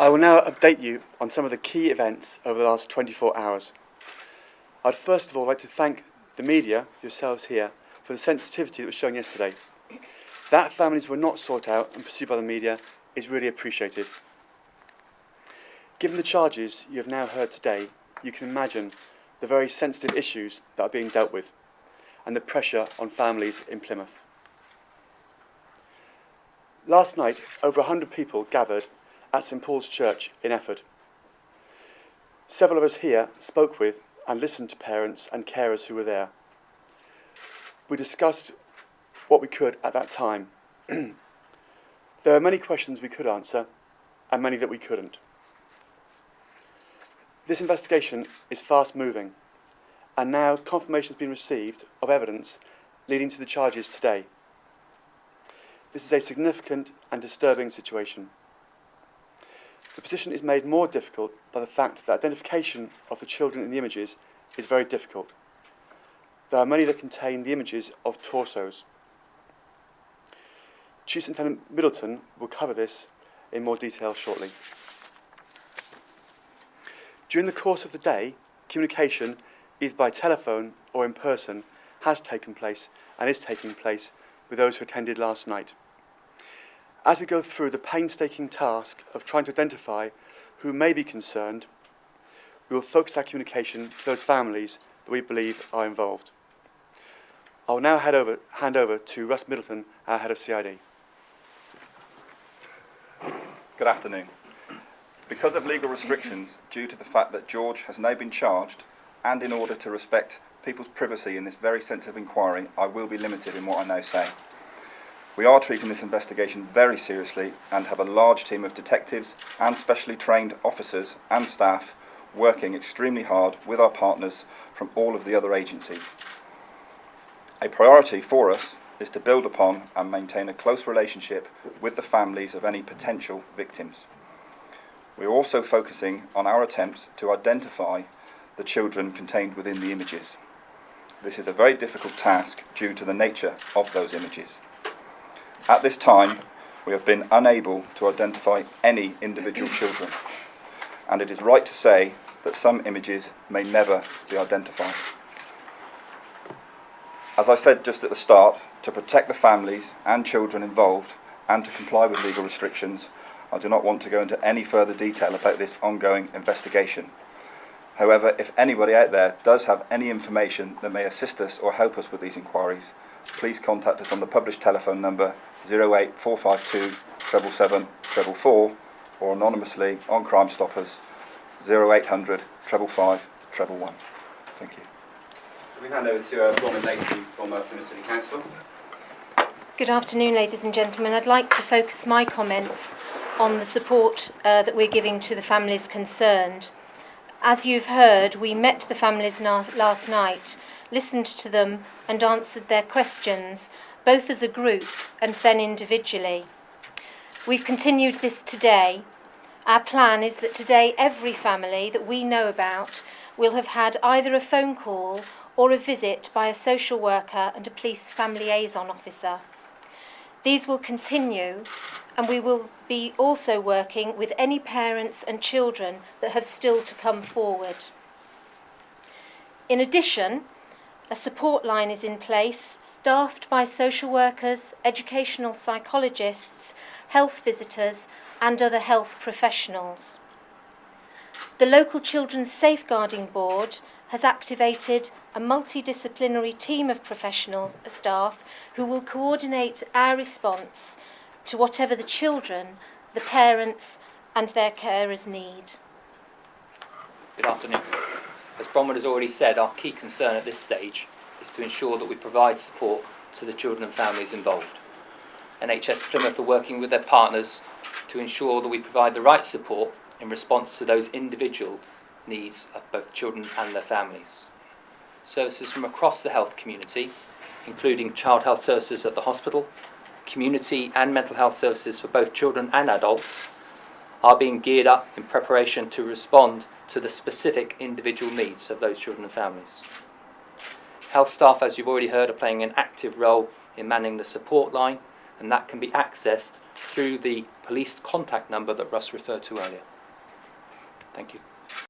I will now update you on some of the key events over the last 24 hours. I'd first of all like to thank the media, yourselves here, for the sensitivity that was shown yesterday. That families were not sought out and pursued by the media is really appreciated. Given the charges you have now heard today, you can imagine the very sensitive issues that are being dealt with and the pressure on families in Plymouth. Last night, over 100 people gathered at St Paul's Church in Efford. Several of us here spoke with and listened to parents and carers who were there. We discussed what we could at that time. There are many questions we could answer and many that we couldn't. This investigation is fast moving and now confirmation has been received of evidence leading to the charges today. This is a significant and disturbing situation. The position is made more difficult by the fact that identification of the children in the images is very difficult. There are many that contain the images of torsos. Superintendent Middleton will cover this in more detail shortly. During the course of the day, communication, either by telephone or in person, has taken place and is taking place with those who attended last night. As we go through the painstaking task of trying to identify who may be concerned, we will focus our communication to those families that we believe are involved. I will now hand over to Russ Middleton, our Head of CID. Good afternoon. Because of legal restrictions due to the fact that George has now been charged, and in order to respect people's privacy in this very sensitive inquiry, I will be limited in what I now say. We are treating this investigation very seriously and have a large team of detectives and specially trained officers and staff working extremely hard with our partners from all of the other agencies. A priority for us is to build upon and maintain a close relationship with the families of any potential victims. We are also focusing on our attempts to identify the children contained within the images. This is a very difficult task due to the nature of those images. At this time, we have been unable to identify any individual children, and it is right to say that some images may never be identified. As I said just at the start, to protect the families and children involved and to comply with legal restrictions, I do not want to go into any further detail about this ongoing investigation. However, if anybody out there does have any information that may assist us or help us with these inquiries, please contact us on the published telephone number 08452 777 444 or anonymously on Crime Stoppers 0800 555 111. Thank you. We hand over to Bronwyn Lacey from Plymouth City Council. Good afternoon, ladies and gentlemen. I'd like to focus my comments on the support that we're giving to the families concerned. As you've heard, we met the families last night, listened to them and answered their questions, both as a group and then individually. We've continued this today. Our plan is that today every family that we know about will have had either a phone call or a visit by a social worker and a police family liaison officer. These will continue, and we will be also working with any parents and children that have still to come forward. In addition, a support line is in place, staffed by social workers, educational psychologists, health visitors, and other health professionals. The local Children's Safeguarding Board has activated a multidisciplinary team of professionals, staff, who will coordinate our response to whatever the children, the parents and their carers need. Good afternoon. As Bronwyn has already said, our key concern at this stage is to ensure that we provide support to the children and families involved. NHS Plymouth are working with their partners to ensure that we provide the right support in response to those individual needs of both children and their families. Services from across the health community, including child health services at the hospital, community and mental health services for both children and adults, are being geared up in preparation to respond to the specific individual needs of those children and families. Health staff, as you've already heard, are playing an active role in manning the support line, and that can be accessed through the police contact number that Russ referred to earlier. Thank you.